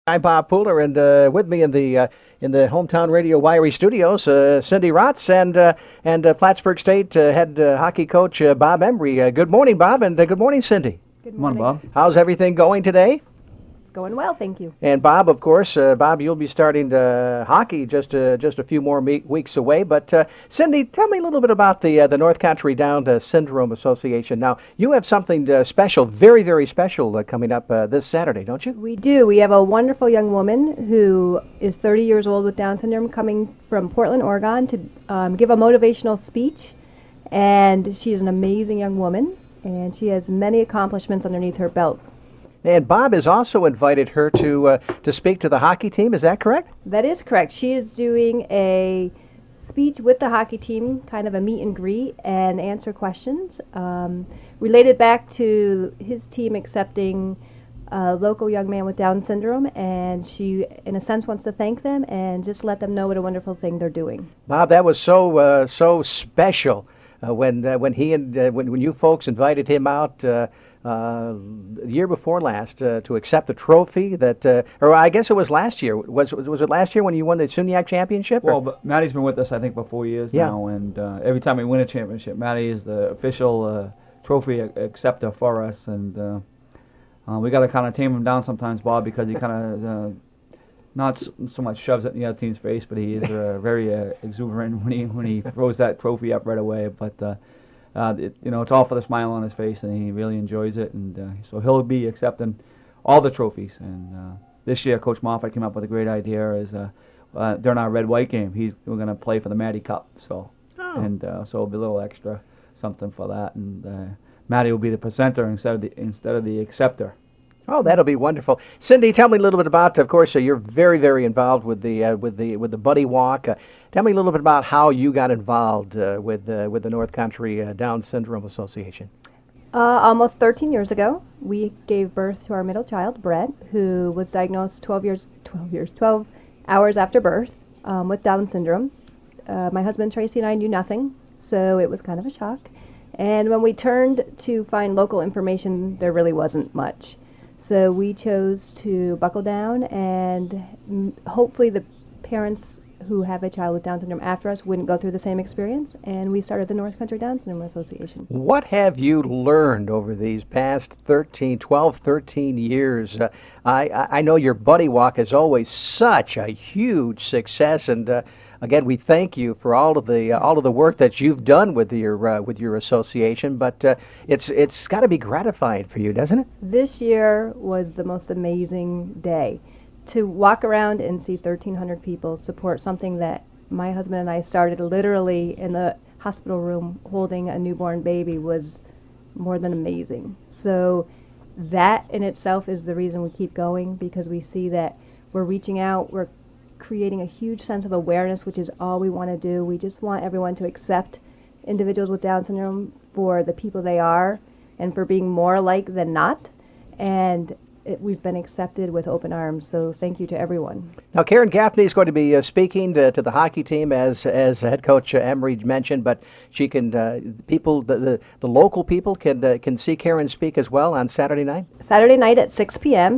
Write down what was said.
I'm Bob Pooler, and with me in the hometown radio WIRY studios, Cindy Rotz and Plattsburgh State head hockey coach Bob Emery. Good morning, Bob, and good morning, Cindy. Good morning, morning, Bob. How's everything going today? It's going well, thank you. And Bob, of course, Bob, you'll be starting hockey just a few more weeks away. But Cindy, tell me a little bit about the North Country Down Syndrome Association. Now, you have something special, very, very special, coming up this Saturday, don't you? We do. We have a wonderful young woman who is 30 years old with Down syndrome coming from Portland, Oregon to give a motivational speech. And she's an amazing young woman, and she has many accomplishments underneath her belt. And Bob has also invited her to speak to the hockey team. Is that correct? That is correct. She is doing a speech with the hockey team, kind of a meet and greet, and answer questions related back to his team accepting a local young man with Down syndrome. And she, in a sense, wants to thank them and just let them know what a wonderful thing they're doing. Bob, that was so special when you folks invited him out. The year before last to accept the trophy that, or I guess it was last year. Was it last year when you won the SUNYAC championship? Well, but Maddie's been with us, I think, for 4 years now, and every time we win a championship, Maddie is the official trophy acceptor for us, and we got to kind of tame him down sometimes, Bob, because he kind of not so much shoves it in the other team's face, but he is very exuberant when he throws that trophy up right away. But it's all for the smile on his face, and he really enjoys it, and so he'll be accepting all the trophies. And this year, Coach Moffat came up with a great idea: is during our red-white game, we're going to play for the Maddie Cup, so so it'll be a little extra something for that, and Maddie will be the presenter instead of the acceptor. Oh, that'll be wonderful. Cindy, tell me a little bit about. Of course, you're very, very involved with the Buddy Walk. Tell me a little bit about how you got involved with the North Country Down Syndrome Association. Almost 13 years ago, we gave birth to our middle child, Brett, who was diagnosed 12 hours after birth with Down syndrome. My husband Tracy and I knew nothing, so it was kind of a shock. And when we turned to find local information, there really wasn't much. So we chose to buckle down, and hopefully the parents who have a child with Down syndrome after us wouldn't go through the same experience, and we started the North Country Down Syndrome Association. What have you learned over these past 12, 13 years? I know your Buddy Walk is always such a huge success, and again, we thank you for all of the work that you've done with your association. But it's got to be gratifying for you, doesn't it? This year was the most amazing day. To walk around and see 1,300 people support something that my husband and I started literally in the hospital room holding a newborn baby was more than amazing. So that in itself is the reason we keep going, because we see that we're reaching out, we're creating a huge sense of awareness, which is all we want to do. We just want everyone to accept individuals with Down syndrome for the people they are and for being more alike than not. And we've been accepted with open arms, so thank you to everyone. Now, Karen Gaffney is going to be speaking to the hockey team, as head coach Emery mentioned, but she can the local people can see Karen speak as well on Saturday night. Saturday night at 6 p.m.